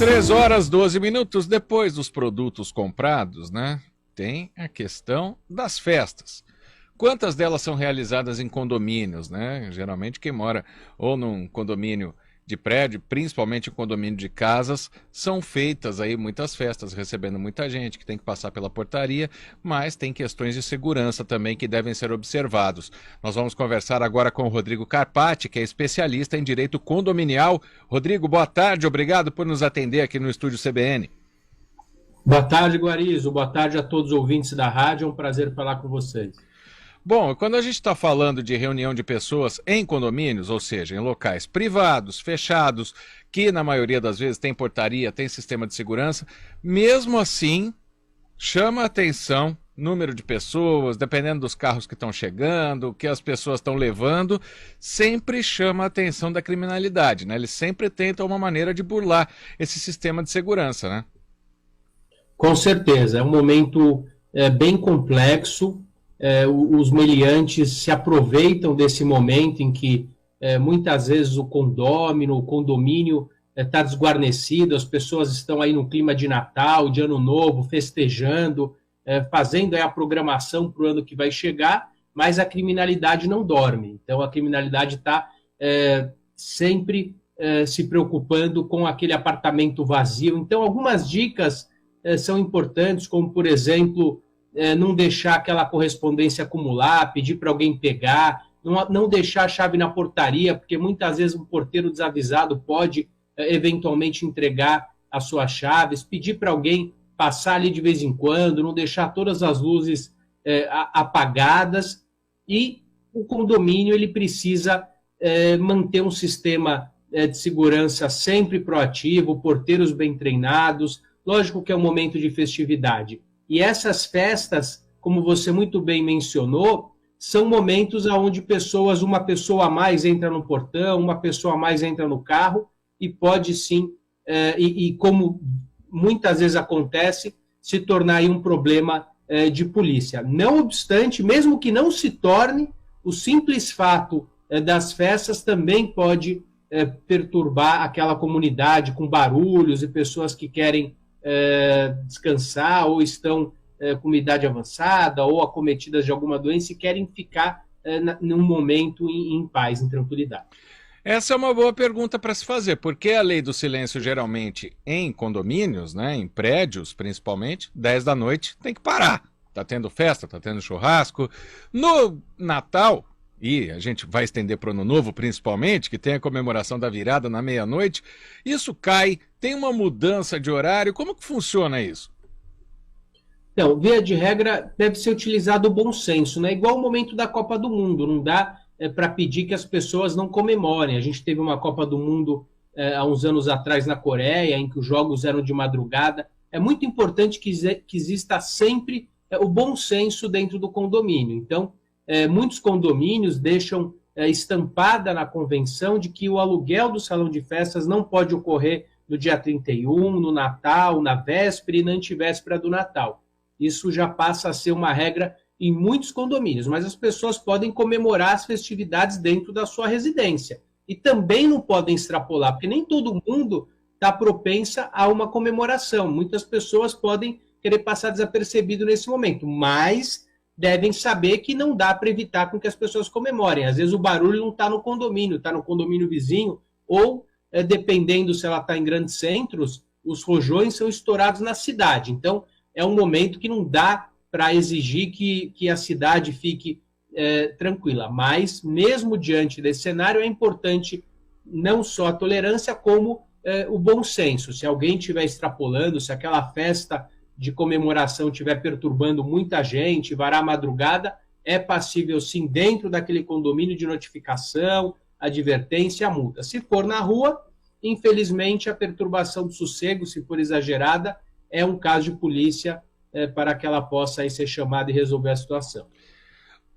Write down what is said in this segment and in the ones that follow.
3 horas, 12 minutos depois dos produtos comprados, né? Tem a questão das festas. Quantas delas são realizadas em condomínios, né? Geralmente quem mora ou num condomínio de prédio, principalmente em condomínio de casas, são feitas aí muitas festas, recebendo muita gente que tem que passar pela portaria, mas tem questões de segurança também que devem ser observados. Nós vamos conversar agora com o Rodrigo Carpati, que é especialista em direito condominial. Rodrigo, boa tarde, obrigado por nos atender aqui no Estúdio CBN. Boa tarde, Guarizo. Boa tarde a todos os ouvintes da rádio. É um prazer falar com vocês. Bom, quando a gente está falando de reunião de pessoas em condomínios, ou seja, em locais privados, fechados, que na maioria das vezes tem portaria, tem sistema de segurança, mesmo assim chama a atenção número de pessoas, dependendo dos carros que estão chegando, o que as pessoas estão levando, sempre chama a atenção da criminalidade, né? Eles sempre tentam uma maneira de burlar esse sistema de segurança, né? Com certeza, é um momento bem complexo. Os meliantes se aproveitam desse momento em que muitas vezes o condomínio está desguarnecido, as pessoas estão aí no clima de Natal, de Ano Novo, festejando, fazendo aí a programação para o ano que vai chegar, mas a criminalidade não dorme. Então a criminalidade está sempre se preocupando com aquele apartamento vazio. Então algumas dicas são importantes, como por exemplo, não deixar aquela correspondência acumular, pedir para alguém pegar, não deixar a chave na portaria, porque muitas vezes um porteiro desavisado pode eventualmente entregar as suas chaves, pedir para alguém passar ali de vez em quando, não deixar todas as luzes apagadas, e o condomínio ele precisa manter um sistema de segurança sempre proativo, porteiros bem treinados. Lógico que é um momento de festividade. E essas festas, como você muito bem mencionou, são momentos onde uma pessoa a mais entra no portão, uma pessoa a mais entra no carro e pode sim, como muitas vezes acontece, se tornar aí um problema de polícia. Não obstante, mesmo que não se torne, o simples fato das festas também pode perturbar aquela comunidade com barulhos e pessoas que querem descansar ou estão com idade avançada ou acometidas de alguma doença e querem ficar num momento em paz, em tranquilidade. Essa é uma boa pergunta para se fazer, porque a lei do silêncio geralmente em condomínios, né, em prédios principalmente, 10 da noite tem que parar. Tá tendo festa, tá tendo churrasco. No Natal, e a gente vai estender para o Ano Novo principalmente, que tem a comemoração da virada na meia-noite, isso cai, tem uma mudança de horário. Como que funciona isso? Então, via de regra, deve ser utilizado o bom senso, né? Igual o momento da Copa do Mundo, não dá para pedir que as pessoas não comemorem. A gente teve uma Copa do Mundo há uns anos atrás na Coreia, em que os jogos eram de madrugada. É muito importante que exista sempre o bom senso dentro do condomínio. Então, muitos condomínios deixam estampada na convenção de que o aluguel do salão de festas não pode ocorrer no dia 31, no Natal, na véspera e na antivéspera do Natal. Isso já passa a ser uma regra em muitos condomínios, mas as pessoas podem comemorar as festividades dentro da sua residência. E também não podem extrapolar, porque nem todo mundo está propensa a uma comemoração. Muitas pessoas podem querer passar desapercebido nesse momento, mas devem saber que não dá para evitar com que as pessoas comemorem. Às vezes o barulho não está no condomínio, está no condomínio vizinho, ou, dependendo se ela está em grandes centros, os rojões são estourados na cidade. Então, é um momento que não dá para exigir que a cidade fique tranquila. Mas, mesmo diante desse cenário, é importante não só a tolerância, como o bom senso. Se alguém estiver extrapolando, se aquela festa de comemoração estiver perturbando muita gente, varar a madrugada, é passível, sim, dentro daquele condomínio, de notificação, advertência, multa. Se for na rua, infelizmente, a perturbação do sossego, se for exagerada, é um caso de polícia para que ela possa aí ser chamada e resolver a situação.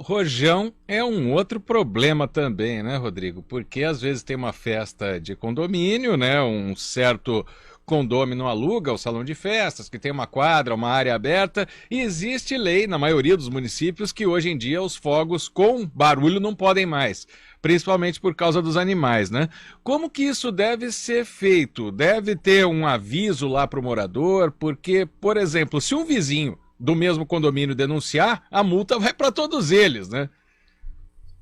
Rojão é um outro problema também, né, Rodrigo? Porque às vezes tem uma festa de condomínio, né, um certo condômino aluga o salão de festas, que tem uma quadra, uma área aberta, e existe lei na maioria dos municípios que hoje em dia os fogos com barulho não podem mais, principalmente por causa dos animais, né? Como que isso deve ser feito? Deve ter um aviso lá para o morador, porque, por exemplo, se um vizinho do mesmo condomínio denunciar, a multa vai para todos eles, né?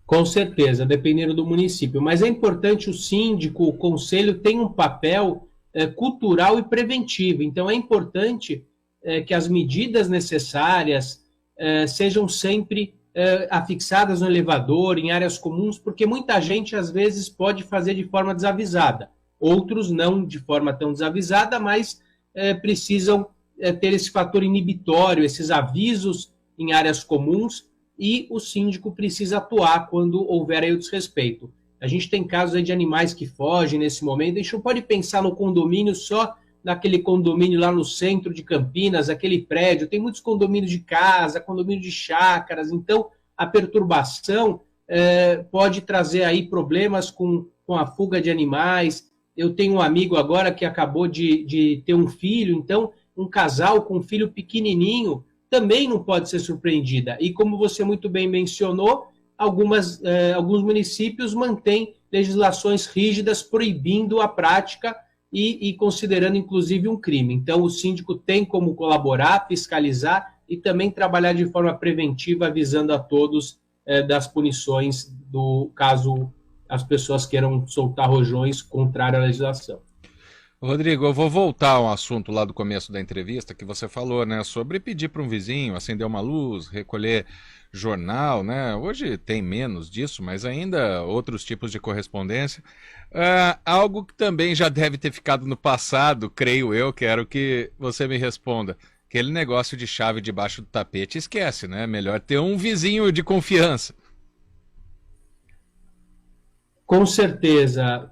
Com certeza, dependendo do município. Mas é importante o síndico, o conselho tem um papel cultural e preventivo. Então é importante que as medidas necessárias sejam sempre afixadas no elevador, em áreas comuns, porque muita gente às vezes pode fazer de forma desavisada. Outros não de forma tão desavisada, mas precisam ter esse fator inibitório, esses avisos em áreas comuns, e o síndico precisa atuar quando houver aí o desrespeito. A gente tem casos aí de animais que fogem nesse momento, a gente não pode pensar no condomínio só naquele condomínio lá no centro de Campinas, aquele prédio, tem muitos condomínios de casa, condomínio de chácaras, então a perturbação pode trazer aí problemas com a fuga de animais. Eu tenho um amigo agora que acabou de ter um filho, então um casal com um filho pequenininho também não pode ser surpreendida. E como você muito bem mencionou, alguns municípios mantêm legislações rígidas proibindo a prática e considerando, inclusive, um crime. Então, o síndico tem como colaborar, fiscalizar e também trabalhar de forma preventiva, avisando a todos das punições do caso as pessoas queiram soltar rojões contrário à legislação. Rodrigo, eu vou voltar ao assunto lá do começo da entrevista que você falou, né, sobre pedir para um vizinho acender uma luz, recolher jornal, né? Hoje tem menos disso, mas ainda outros tipos de correspondência. Algo que também já deve ter ficado no passado, creio eu, quero que você me responda. Aquele negócio de chave debaixo do tapete, esquece, né? Melhor ter um vizinho de confiança. Com certeza,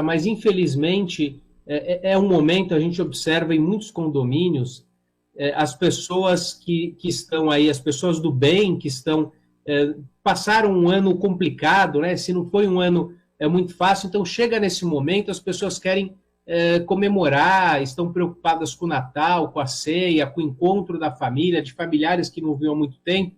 mas infelizmente é um momento, a gente observa em muitos condomínios, as pessoas que estão aí, as pessoas do bem que estão, passaram um ano complicado, né? Se não foi um ano muito fácil, então chega nesse momento, as pessoas querem comemorar, estão preocupadas com o Natal, com a ceia, com o encontro da família, de familiares que não viam há muito tempo,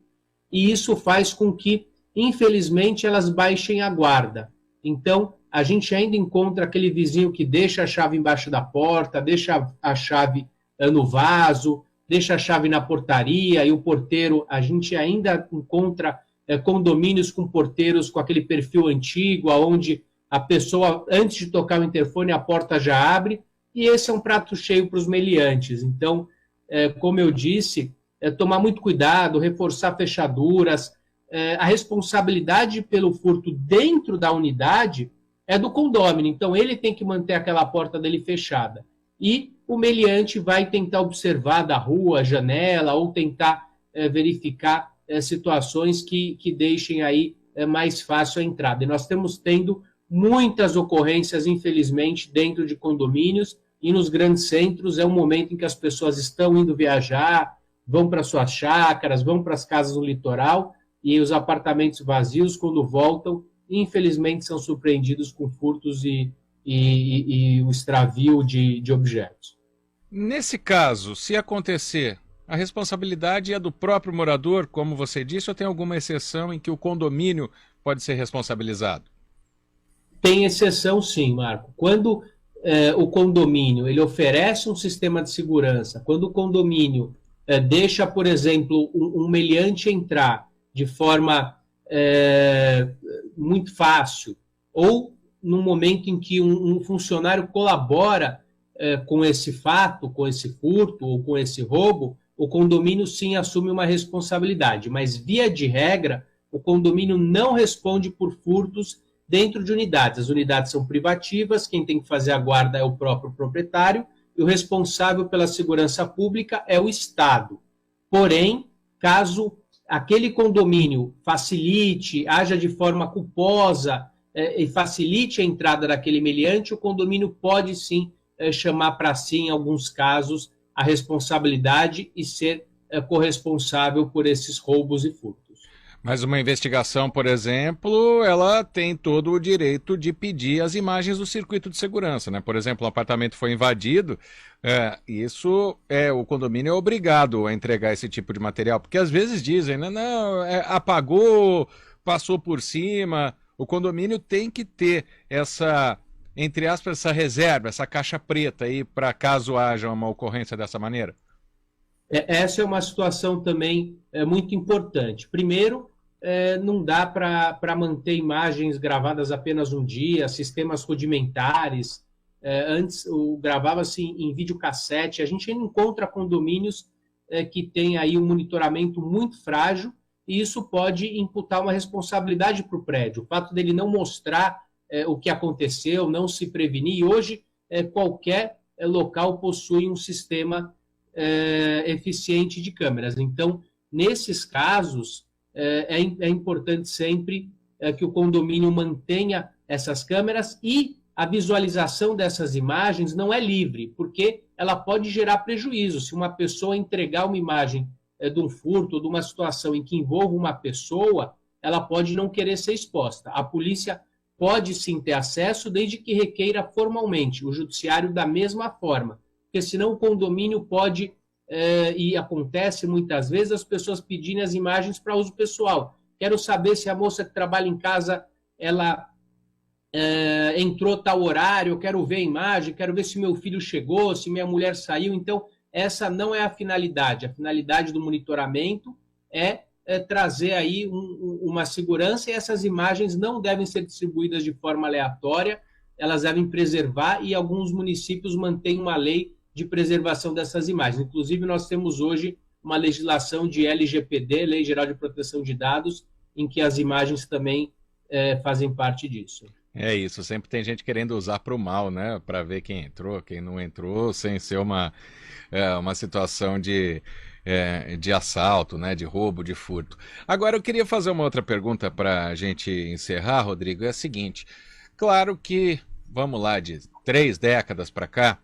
e isso faz com que, infelizmente, elas baixem a guarda. Então, a gente ainda encontra aquele vizinho que deixa a chave embaixo da porta, deixa a chave no vaso, deixa a chave na portaria, e o porteiro, a gente ainda encontra condomínios com porteiros com aquele perfil antigo, onde a pessoa, antes de tocar o interfone, a porta já abre, e esse é um prato cheio para os meliantes. Então, como eu disse, tomar muito cuidado, reforçar fechaduras. A responsabilidade pelo furto dentro da unidade é do condômino, então ele tem que manter aquela porta dele fechada. E o meliante vai tentar observar da rua, janela, ou tentar verificar situações que deixem aí mais fácil a entrada. E nós estamos tendo muitas ocorrências, infelizmente, dentro de condomínios e nos grandes centros. É um momento em que as pessoas estão indo viajar, vão para suas chácaras, vão para as casas no litoral, e os apartamentos vazios, quando voltam, infelizmente são surpreendidos com furtos e o extravio de objetos. Nesse caso, se acontecer, a responsabilidade é do próprio morador, como você disse, ou tem alguma exceção em que o condomínio pode ser responsabilizado? Tem exceção sim, Marco. Quando o condomínio ele oferece um sistema de segurança, quando o condomínio deixa, por exemplo, um meliante entrar de forma muito fácil, ou no momento em que um funcionário colabora com esse fato, com esse furto ou com esse roubo, o condomínio sim assume uma responsabilidade, mas via de regra, o condomínio não responde por furtos dentro de unidades. As unidades são privativas, quem tem que fazer a guarda é o próprio proprietário, e o responsável pela segurança pública é o Estado. Porém, caso aquele condomínio facilite, haja de forma culposa e facilite a entrada daquele meliante, o condomínio pode sim chamar para si, em alguns casos, a responsabilidade e ser corresponsável por esses roubos e furtos. Mas uma investigação, por exemplo, ela tem todo o direito de pedir as imagens do circuito de segurança, né? Por exemplo, um apartamento foi invadido, o condomínio é obrigado a entregar esse tipo de material, porque às vezes dizem, né, não, apagou, passou por cima. O condomínio tem que ter essa, entre aspas, essa reserva, essa caixa preta aí para caso haja uma ocorrência dessa maneira. Essa é uma situação também muito importante. Primeiro, não dá para manter imagens gravadas apenas um dia, sistemas rudimentares. Antes, gravava-se em videocassete. A gente encontra condomínios que têm aí um monitoramento muito frágil e isso pode imputar uma responsabilidade para o prédio. O fato dele não mostrar o que aconteceu, não se prevenir. E hoje, qualquer local possui um sistema eficiente de câmeras. Então, nesses casos, é importante sempre que o condomínio mantenha essas câmeras e a visualização dessas imagens não é livre, porque ela pode gerar prejuízo. Se uma pessoa entregar uma imagem de um furto ou de uma situação em que envolva uma pessoa, ela pode não querer ser exposta. A polícia pode sim ter acesso, desde que requeira formalmente, o judiciário da mesma forma, porque senão o condomínio pode, e acontece muitas vezes, as pessoas pedirem as imagens para uso pessoal. Quero saber se a moça que trabalha em casa, ela entrou tal horário, eu quero ver a imagem, quero ver se meu filho chegou, se minha mulher saiu. Então, essa não é a finalidade. A finalidade do monitoramento é trazer aí uma segurança, e essas imagens não devem ser distribuídas de forma aleatória, elas devem preservar, e alguns municípios mantêm uma lei de preservação dessas imagens. Inclusive, nós temos hoje uma legislação de LGPD, Lei Geral de Proteção de Dados, em que as imagens também fazem parte disso. É isso, sempre tem gente querendo usar para o mal, né? Para ver quem entrou, quem não entrou, sem ser uma situação de assalto, né? De roubo, de furto. Agora, eu queria fazer uma outra pergunta para a gente encerrar, Rodrigo. É a seguinte: claro que, vamos lá, de 3 décadas para cá,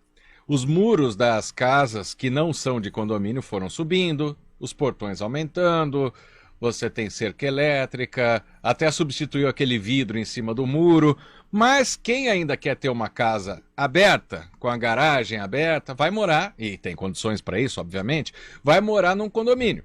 os muros das casas que não são de condomínio foram subindo, os portões aumentando. Você tem cerca elétrica, até substituiu aquele vidro em cima do muro. Mas quem ainda quer ter uma casa aberta, com a garagem aberta, vai morar, e tem condições para isso, obviamente, vai morar num condomínio.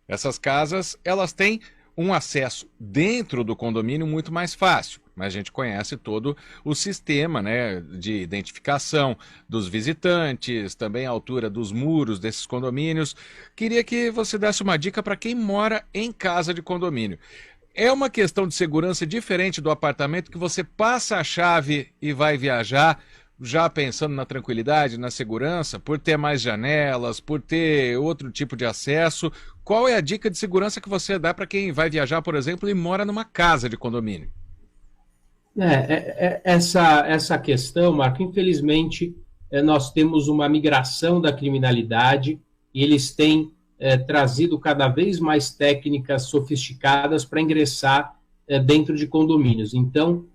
Essas casas, elas têm um acesso dentro do condomínio muito mais fácil, mas a gente conhece todo o sistema, né, de identificação dos visitantes, também a altura dos muros desses condomínios. Queria que você desse uma dica para quem mora em casa de condomínio. É uma questão de segurança diferente do apartamento, que você passa a chave e vai viajar, já pensando na tranquilidade, na segurança, por ter mais janelas, por ter outro tipo de acesso. Qual é a dica de segurança que você dá para quem vai viajar, por exemplo, e mora numa casa de condomínio? Essa questão, Marco, infelizmente, nós temos uma migração da criminalidade e eles têm trazido cada vez mais técnicas sofisticadas para ingressar dentro de condomínios. Então,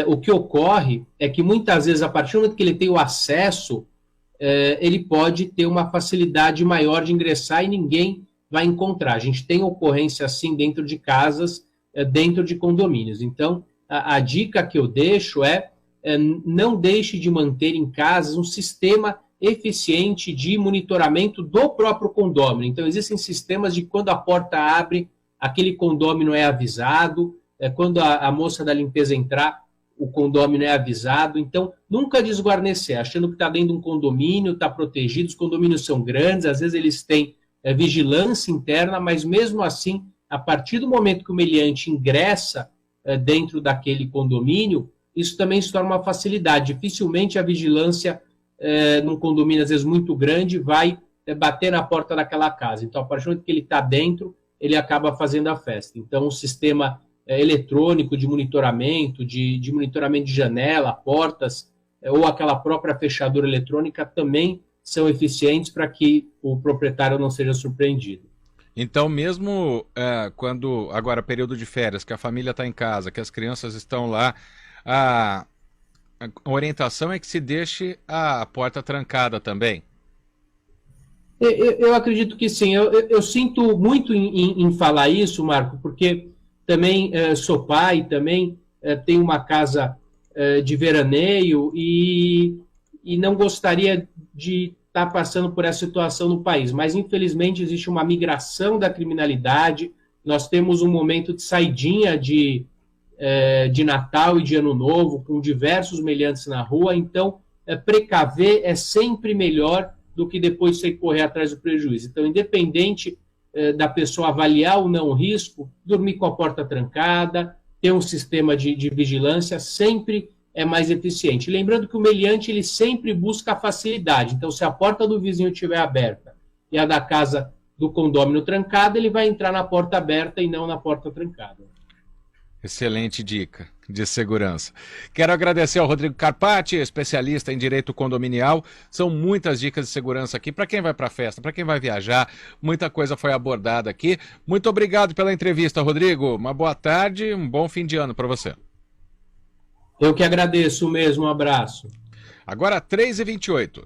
o que ocorre é que muitas vezes, a partir do momento que ele tem o acesso, ele pode ter uma facilidade maior de ingressar e ninguém vai encontrar. A gente tem ocorrência assim dentro de casas, dentro de condomínios. Então, a dica que eu deixo não deixe de manter em casas um sistema eficiente de monitoramento do próprio condômino. Então, existem sistemas de quando a porta abre, aquele condômino é avisado, quando a moça da limpeza entrar, o condômino é avisado. Então, nunca desguarnecer, achando que está dentro de um condomínio, está protegido. Os condomínios são grandes, às vezes eles têm vigilância interna, mas mesmo assim, a partir do momento que o meliante ingressa dentro daquele condomínio, isso também se torna uma facilidade. Dificilmente a vigilância num condomínio, às vezes muito grande, vai bater na porta daquela casa. Então, a partir do momento que ele está dentro, ele acaba fazendo a festa. Então, o sistema eletrônico de monitoramento, de monitoramento de janela, portas, ou aquela própria fechadura eletrônica também são eficientes para que o proprietário não seja surpreendido. Então, mesmo quando, agora, período de férias, que a família está em casa, que as crianças estão lá, a orientação é que se deixe a porta trancada também. Eu acredito que sim. Eu sinto muito em falar isso, Marco, porque também sou pai, também tenho uma casa de veraneio e não gostaria de estar passando por essa situação no país. Mas, infelizmente, existe uma migração da criminalidade. Nós temos um momento de saidinha de Natal e de Ano Novo, com diversos meliantes na rua. Então, precaver é sempre melhor do que depois você correr atrás do prejuízo. Então, independente da pessoa avaliar ou não o risco, dormir com a porta trancada, ter um sistema de vigilância, sempre é mais eficiente. Lembrando que o meliante ele sempre busca a facilidade. Então, se a porta do vizinho estiver aberta e a da casa do condômino trancada, ele vai entrar na porta aberta e não na porta trancada. Excelente dica de segurança. Quero agradecer ao Rodrigo Carpati, especialista em direito condominial. São muitas dicas de segurança aqui para quem vai para a festa, para quem vai viajar. Muita coisa foi abordada aqui. Muito obrigado pela entrevista, Rodrigo. Uma boa tarde, um bom fim de ano para você. Eu que agradeço mesmo. Um abraço. Agora 3h28.